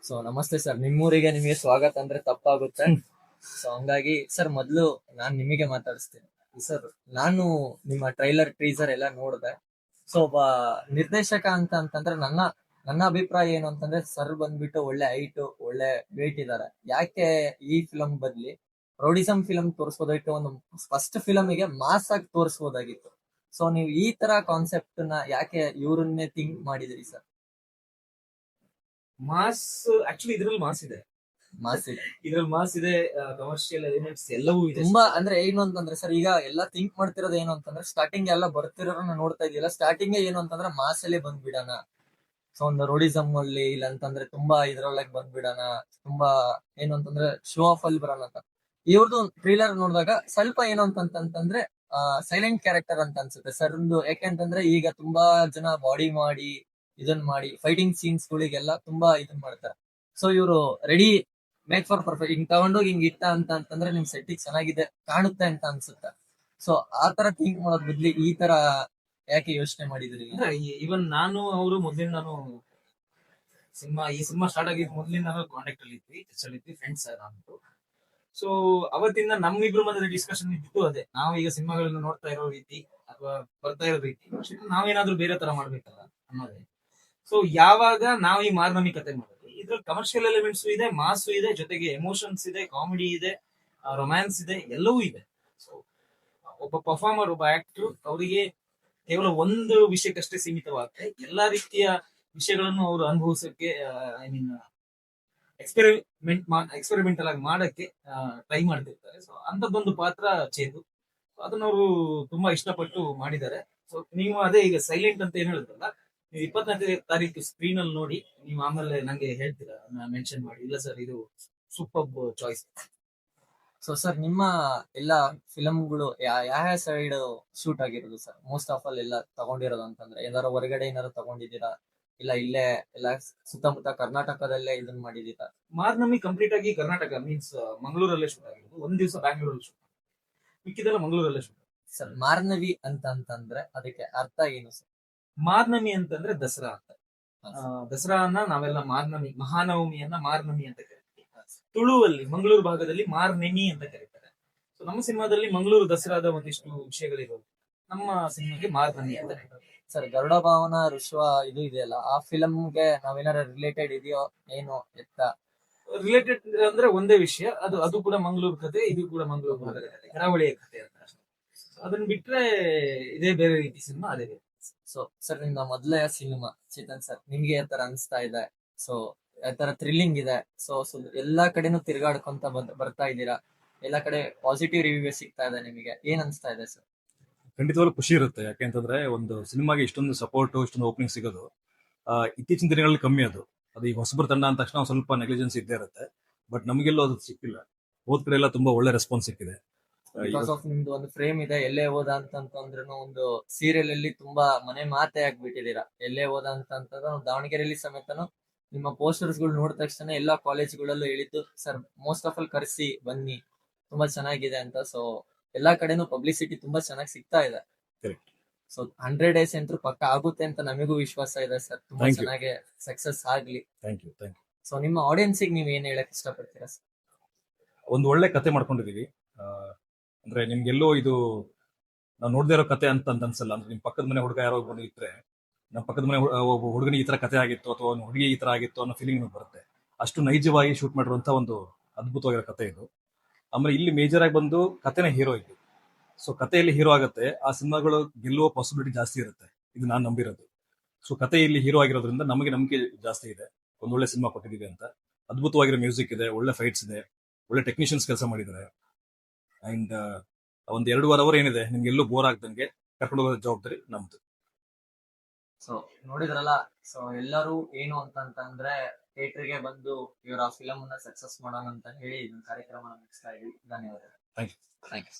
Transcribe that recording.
So ನಮಸ್ತೆ sir, ನಿಮ್ಮೂರಿಗೆ ನಿಮಗೆ ಸ್ವಾಗತ ಅಂದ್ರೆ ತಪ್ಪಾಗುತ್ತೆ. ಸೊ ಹಂಗಾಗಿ ಸರ್, ಮೊದಲು ನಾನ್ ನಿಮಗೆ ಮಾತಾಡಿಸ್ತೀನಿ ಸರ್. ನಾನು ನಿಮ್ಮ ಟ್ರೈಲರ್ ಟೀಸರ್ ಎಲ್ಲ ನೋಡಿದೆ. ಸೊ ಒಬ್ಬ ನಿರ್ದೇಶಕ ಅಂತಂದ್ರೆ ನನ್ನ ಅಭಿಪ್ರಾಯ ಏನು ಅಂತಂದ್ರೆ, ಸರ್ ಬಂದ್ಬಿಟ್ಟು ಒಳ್ಳೆ ಹೈಟ್, ಒಳ್ಳೆ ವೇಟ್ ಇದ್ದಾರೆ. ಯಾಕೆ ಈ ಫಿಲಂ ಬದ್ಲಿ ರೌಡಿಸಂ ಫಿಲಂ ತೋರಿಸ್ಬೋದಾಗಿತ್ತು, ಒಂದು ಫಸ್ಟ್ ಫಿಲಮಿಗೆ ಮಾಸ್ ಆಗಿ ತೋರಿಸ್ಬೋದಾಗಿತ್ತು. ಸೊ ನೀವು ಈ ತರ ಕಾನ್ಸೆಪ್ಟ್ ನ ಯಾಕೆ ಇವ್ರನ್ನೇ ಥಿಂಕ್ ಮಾಡಿದಿರಿ ಸರ್? ಮಾಸ್ ಆಕ್ಚುಲಿ ಇದ್ರಲ್ಲಿ ಮಾಸ್ ಇದೆ, ಮಾಸ್ ಇದೆ, ಇದ್ರಲ್ಲಿ ಮಾಸ್ ಇದೆ, ಕಮರ್ಷಿಯಲ್ ಎಲಿಮೆಂಟ್ಸ್ ಎಲ್ಲವೂ ಇದೆ. ತುಂಬಾ ಅಂದ್ರೆ ಏನು ಅಂತಂದ್ರೆ ಸರ್, ಈಗ ಎಲ್ಲ ಥಿಂಕ್ ಮಾಡ್ತಿರೋದು ಏನು ಅಂತಂದ್ರೆ, ಸ್ಟಾರ್ಟಿಂಗ್ ಎಲ್ಲ ಬರ್ತಿರೋರನ್ನ ನೋಡ್ತಾ ಇದೆಯಲ್ಲ, ಸ್ಟಾರ್ಟಿಂಗ್ ಏನು ಅಂತಂದ್ರೆ ಮಾಸ್ ಅಲ್ಲೇ ಬಂದ್ಬಿಡೋಣ. ಸೊ ಒಂದು ರೋಡಿಸಮ್ ಅಲ್ಲಿ ಇಲ್ಲ ಅಂತಂದ್ರೆ ತುಂಬಾ ಇದ್ರೊಳಗೆ ಬಂದ್ಬಿಡೋಣ, ತುಂಬಾ ಏನು ಅಂತಂದ್ರೆ ಶೋ ಆಫ್ ಅಲ್ಲಿ ಬರೋಣ ಅಂತ. ಇವ್ರದ್ದು ಟ್ರೇಲರ್ ನೋಡಿದಾಗ ಸ್ವಲ್ಪ ಏನು ಅಂತಂತಂದ್ರೆ ಸೈಲೆಂಟ್ ಕ್ಯಾರೆಕ್ಟರ್ ಅಂತ ಅನ್ಸುತ್ತೆ ಸರ್. ಯಾಕೆಂತಂದ್ರೆ ಈಗ ತುಂಬಾ ಜನ ಬಾಡಿ ಮಾಡಿ ಇದನ್ ಮಾಡಿ ಫೈಟಿಂಗ್ ಸೀನ್ಸ್ ಗಳಿಗೆಲ್ಲ ತುಂಬಾ ಇದನ್ ಮಾಡ್ತಾರೆ. ಸೊ ಇವರು ರೆಡಿ ಮೇಕ್ ಫಾರ್ ಪರ್ಫೆಕ್ಟ್, ಹಿಂಗ್ ತಗೊಂಡೋಗಿ ಹಿಂಗ್ ಇಟ್ಟ ಅಂತಂದ್ರೆ ನಿಮ್ ಸೆಟ್ಟಿಗೆ ಚೆನ್ನಾಗಿದೆ ಕಾಣುತ್ತೆ ಅಂತ ಅನ್ಸುತ್ತೆ. ಸೊ ಆ ತರ ಥಿಂಕ್ ಮಾಡೋದ್ ಬದ್ಲಿ ಈ ತರ ಯಾಕೆ ಯೋಚನೆ ಮಾಡಿದ್ರಿ? ಇವನ್ ನಾನು ಅವರು ಮೊದ್ಲಿಂದ ನಾನು ಈ ಸಿನಿಮಾ ಸ್ಟಾರ್ಟ್ ಆಗಿದ್ ಮೊದ್ಲಿಂದ ಕಾಂಟ್ಯಾಕ್ಟ್ ಅಲ್ಲಿ ಇದ್ವಿ ಫ್ರೆಂಡ್ಸ್ ಅಂದ್ಬಿಟ್ಟು. ಸೊ ಅವತ್ತಿಂದ ನಮ್ಮಿಬ್ರು ಮಧ್ಯೆ ಡಿಸ್ಕಷನ್ ಇದ್ದಿತ್ತು ಅದೇ, ನಾವು ಈಗ ಸಿನಿಮಾಗಳನ್ನ ನೋಡ್ತಾ ಇರೋ ರೀತಿ ಅಥವಾ ಬರ್ತಾ ಇರೋ ರೀತಿ ನಾವೇನಾದ್ರೂ ಬೇರೆ ತರ ಮಾಡ್ಬೇಕಲ್ಲ ಅನ್ನೋದೇ. ಸೊ ಯಾವಾಗ ನಾವು ಈ ಮಾರ್ನಮಿ ಕತೆ ಮಾಡಿದ್ವಿ, ಇದ್ರಲ್ಲಿ ಕಮರ್ಷಿಯಲ್ ಎಲಿಮೆಂಟ್ಸ್ ಇದೆ, ಮಾಸು ಇದೆ, ಜೊತೆಗೆ ಎಮೋಷನ್ಸ್ ಇದೆ, ಕಾಮಿಡಿ ಇದೆ, ರೊಮ್ಯಾನ್ಸ್ ಇದೆ, ಎಲ್ಲವೂ ಇದೆ. ಸೊ ಒಬ್ಬ ಪರ್ಫಾರ್ಮರ್, ಒಬ್ಬ ಆಕ್ಟರ್, ಅವರಿಗೆ ಕೇವಲ ಒಂದು ವಿಷಯಕ್ಕಷ್ಟೇ ಸೀಮಿತವಾಗುತ್ತೆ, ಎಲ್ಲಾ ರೀತಿಯ ವಿಷಯಗಳನ್ನು ಅವರು ಅನುಭವಿಸಕ್ಕೆ, ಐ ಮೀನ್ ಎಕ್ಸ್ಪೆರಿಮೆಂಟಲ್ ಆಗಿ ಮಾಡಕ್ಕೆ ಟ್ರೈ ಮಾಡ್ತಿರ್ತಾರೆ. ಸೊ ಅಂತದೊಂದು ಪಾತ್ರ ಚೇತು, ಅದನ್ನ ಅವರು ತುಂಬಾ ಇಷ್ಟಪಟ್ಟು ಮಾಡಿದ್ದಾರೆ. ಸೊ ನೀವು ಅದೇ ಈಗ ಸೈಲೆಂಟ್ ಅಂತ ಏನ್ ಹೇಳಿದ್ರಲ್ಲ, ನೀವು 24ನೇ ತಾರೀಕು ಸ್ಕ್ರೀನ್ ಅಲ್ಲಿ ನೋಡಿ ನೀವು ಆಮೇಲೆ ನಂಗೆ ಹೇಳ್ತೀರಾ, ಮೆನ್ಷನ್ ಮಾಡಿ. ಇಲ್ಲ ಸರ್, ಇದು ಸೂಪರ್ ಚಾಯ್ಸ್. ಸೊ ಸರ್, ನಿಮ್ಮ ಎಲ್ಲ ಫಿಲಂಗಳು ಯಾವ ಸೈಡ್ ಶೂಟ್ ಆಗಿರೋದು ಸರ್? ಮೋಸ್ಟ್ ಆಫ್ ಆಲ್ ಎಲ್ಲ ತಗೊಂಡಿರೋದು ಅಂತಂದ್ರೆ ಏನಾರು ಹೊರಗಡೆ ಏನಾರು ತಗೊಂಡಿದ್ದೀರಾ, ಇಲ್ಲ ಇಲ್ಲೇ ಎಲ್ಲ ಸುತ್ತಮುತ್ತ ಕರ್ನಾಟಕದಲ್ಲೇ ಇದನ್ನ ಮಾಡಿದೀರಾ? ಮಾರ್ನಮಿ ಕಂಪ್ಲೀಟ್ ಆಗಿ ಕರ್ನಾಟಕ ಮೀನ್ಸ್ ಮಂಗಳೂರಲ್ಲೇ ಶೂಟ್ ಆಗಿರೋದು. ಒಂದ್ ದಿವಸ ಬ್ಯಾಂಗ್ಳೂರಲ್ಲಿ ಶೂಟ್, ಮಿಕ್ಕಿದೆಲ್ಲ ಮಂಗಳೂರಲ್ಲೇ ಶೂಟ್. ಸರ್, ಮಾರ್ನವಿ ಅಂತಂದ್ರೆ ಅದಕ್ಕೆ ಅರ್ಥ ಏನು ಸರ್? ಮಾರ್ನಮಿ ಅಂತಂದ್ರೆ ದಸರಾ ಅಂತ. ದಸರಾನ ನಾವೆಲ್ಲ ಮಾರ್ನಮಿ, ಮಹಾನವಮಿಯನ್ನ ಮಾರ್ನಮಿ ಅಂತ ಕರಿತೀವಿ. ತುಳುವಲ್ಲಿ ಮಂಗಳೂರು ಭಾಗದಲ್ಲಿ ಮಾರ್ನೆಮಿ ಅಂತ ಕರೀತಾರೆ. ಸೊ ನಮ್ಮ ಸಿನಿಮಾದಲ್ಲಿ ಮಂಗಳೂರು ದಸರಾದ ಒಂದಿಷ್ಟು ವಿಷಯಗಳಿರೋದು, ನಮ್ಮ ಸಿನಿಮಾಗೆ ಮಾರ್ನಮಿ ಅಂತ. ಸರ್, ಗರುಡ ಭಾವನ ಋಷವ ಇದು ಇದೆಯಲ್ಲ, ಆ ಫಿಲಂಗೆ ನಾವೇನಾರ ರಿಲೇಟೆಡ್ ಇದೆಯೋ ಏನು ಎತ್ತ? ರಿಲೇಟೆಡ್ ಅಂದ್ರೆ ಒಂದೇ ವಿಷಯ, ಅದು ಕೂಡ ಮಂಗಳೂರು ಕತೆ, ಇದು ಕೂಡ ಮಂಗಳೂರು ಭಾಗದ ಕತೆ, ಕರಾವಳಿಯ ಕತೆ ಅಂತ. ಅದನ್ನ ಬಿಟ್ರೆ ಇದೇ ಬೇರೆ ರೀತಿ ಸಿನಿಮಾ, ಅದೇ. ಸೊ ಸರ್, ನಿಮ್ಮ ಮೊದಲೇ ಸಿನಿಮಾ ಚೇತನ್ ಸರ್, ನಿಮ್ಗೆ ಯಾವ ತರ ಅನಿಸ್ತಾ ಇದೆ? ಸೊ ಯಾವ ತರ ಥ್ರಿಲ್ಲಿಂಗ್ ಇದೆ? ಸೊ ಎಲ್ಲಾ ಕಡೆನೂ ತಿರ್ಗಾಡ್ಕೊಂತ ಬರ್ತಾ ಇದ್ದೀರಾ, ಎಲ್ಲಾ ಕಡೆ ಪಾಸಿಟಿವ್ ರಿವ್ಯೂ ಸಿಗ್ತಾ ಇದೆ, ನಿಮಗೆ ಏನ್ ಅನ್ಸ್ತಾ ಇದೆ ಸರ್? ಖಂಡಿತವಾಗ್ಲೂ ಖುಷಿ ಇರುತ್ತೆ. ಯಾಕೆಂತಂದ್ರೆ ಒಂದು ಸಿನಿಮಾಗೆ ಇಷ್ಟೊಂದು ಸಪೋರ್ಟ್, ಇಷ್ಟೊಂದು ಓಪನಿಂಗ್ ಸಿಗೋದು ಇತ್ತೀಚಿನ ದಿನಗಳಲ್ಲಿ ಕಮ್ಮಿ. ಅದು ಈಗ ಹೊಸಬರ ತಂಡ ಅಂದ ತಕ್ಷಣ ಸ್ವಲ್ಪ ನೆಗ್ಲಿಜೆನ್ಸ್ ಇದ್ದೇ ಇರುತ್ತೆ. ಬಟ್ ನಮಗೆಲ್ಲೂ ಅದು ಸಿಕ್ಕಿಲ್ಲ. ಹೋದ್ ಕಡೆ ಎಲ್ಲ ತುಂಬಾ ಒಳ್ಳೆ ರೆಸ್ಪಾನ್ಸ್ ಸಿಕ್ಕಿದೆ. ಬಿಕಾಸ್ ಆಫ್ ನಿಮ್ದು ಒಂದು ಫ್ರೇಮ್ ಇದೆ, ಎಲ್ಲೇ ಹೋದ ಅಂತಂದ್ರೆ ಒಂದು ಸೀರಿಯಲ್ ಅಲ್ಲಿ ತುಂಬಾ ಮನೆ ಮಾತೆ ಆಗ್ಬಿಟ್ಟಿದೀರಾ. ಎಲ್ಲೇ ಹೋದ ಅಂತಂದ್ರೆ ದಾವಣಗೆರೆಯಲ್ಲಿ ಸಮೇತನು ನಿಮ್ಮ ಪೋಸ್ಟರ್ಸ್ ಗಳು ನೋಡಿದ ತಕ್ಷಣ ಎಲ್ಲಾ ಕಾಲೇಜ್ಗಳಲ್ಲೂ ಹೇಳಿದ್ದು, ಸರ್ ಮೋಸ್ಟ್ ಆಫ್ ಆಲ್ ಕರ್ಸಿ ಬನ್ನಿ, ತುಂಬಾ ಚೆನ್ನಾಗಿದೆ ಅಂತ. ಸೊ ಎಲ್ಲಾ ಕಡೆನೂ ಪಬ್ಲಿಸಿಟಿ ತುಂಬಾ ಚೆನ್ನಾಗಿ ಸಿಗ್ತಾ ಇದೆ. ಸೊ 100 days ಅಂತೂ ಪಕ್ಕ ಆಗುತ್ತೆ ಅಂತ ನಮಗೂ ವಿಶ್ವಾಸ ಇದೆ ಸರ್. ತುಂಬಾ ಚೆನ್ನಾಗಿ ಸಕ್ಸಸ್ ಆಗ್ಲಿ. Thank you. ಸೊ ನಿಮ್ಮ ಆಡಿಯನ್ಸಿಗೆ ನೀವ್ ಏನ್ ಹೇಳಕ್ ಇಷ್ಟಪಡ್ತೀರಾ ಸರ್? ಒಂದು ಒಳ್ಳೆ ಕತೆ ಮಾಡ್ಕೊಂಡಿದೀವಿ. ಅಂದ್ರೆ ನಿಮ್ಗೆಲ್ಲೋ ಇದು ನಾವು ನೋಡದೇ ಇರೋ ಕತೆ ಅಂತ ಅನ್ಸಲ್ಲ. ಅಂದ್ರೆ ನಿಮ್ ಪಕ್ಕದ ಮನೆ ಹುಡುಗ ಯಾರೋ ಒಬ್ಬನು ಇದ್ರೆ, ನಮ್ಮ ಪಕ್ಕದ ಮನೆ ಒಬ್ಬ ಹುಡುಗನಿಗೆ ಈ ತರ ಕತೆ ಆಗಿತ್ತು ಅಥವಾ ಒಂದು ಹುಡುಗಿ ಈ ತರ ಆಗಿತ್ತು ಅನ್ನೋ ಫೀಲಿಂಗ್ ಬರುತ್ತೆ. ಅಷ್ಟು ನೈಜವಾಗಿ ಶೂಟ್ ಮಾಡಿರುವಂತ ಒಂದು ಅದ್ಭುತವಾಗಿರೋ ಕತೆ ಇದು. ಆಮೇಲೆ ಇಲ್ಲಿ ಮೇಜರ್ ಆಗಿ ಬಂದು ಕತೆನೇ ಹೀರೋ ಇದು. ಸೊ ಕಥೆಯಲ್ಲಿ ಹೀರೋ ಆಗುತ್ತೆ, ಆ ಸಿನಿಮಾಗಳು ಗೆಲ್ಲುವ ಪಾಸಿಬಿಲಿಟಿ ಜಾಸ್ತಿ ಇರುತ್ತೆ, ಇದು ನಾನು ನಂಬಿರೋದು. ಸೊ ಕತೆ ಇಲ್ಲಿ ಹೀರೋ ಆಗಿರೋದ್ರಿಂದ ನಮಗೆ ನಂಬಿಕೆ ಜಾಸ್ತಿ ಇದೆ, ಒಂದೊಳ್ಳೆ ಸಿನಿಮಾ ಕೊಟ್ಟಿದ್ದೀವಿ ಅಂತ. ಅದ್ಭುತವಾಗಿರೋ ಮ್ಯೂಸಿಕ್ ಇದೆ, ಒಳ್ಳೆ ಫೈಟ್ಸ್ ಇದೆ, ಒಳ್ಳೆ ಟೆಕ್ನಿಷಿಯನ್ಸ್ ಕೆಲಸ ಮಾಡಿದ್ದಾರೆ. ಅಂಡ್ ಒಂದ್ 2.5 hour ಏನಿದೆ, ನಿಮ್ಗೆಲ್ಲೂ ಬೋರ್ ಆಗ್ದಂಗೆ ಕರ್ಕೊಂಡು ಹೋಗೋ ಜವಾಬ್ದಾರಿ ನಮ್ದು. ಸೊ ನೋಡಿದ್ರಲ್ಲ, ಸೊ ಎಲ್ಲರೂ ಏನು ಅಂತಂದ್ರೆ ಥಿಯೇಟರ್ಗೆ ಬಂದು ಇವರ ಫಿಲಮ್ ಅನ್ನ ಸಕ್ಸಸ್ ಮಾಡೋಣ ಅಂತ ಹೇಳಿ ಇದನ್ನ ಕಾರ್ಯಕ್ರಮ ಮುಗಿಸ್ತಾ ಇದ್ವಿ. ಧನ್ಯವಾದ. Thank you. Thank you.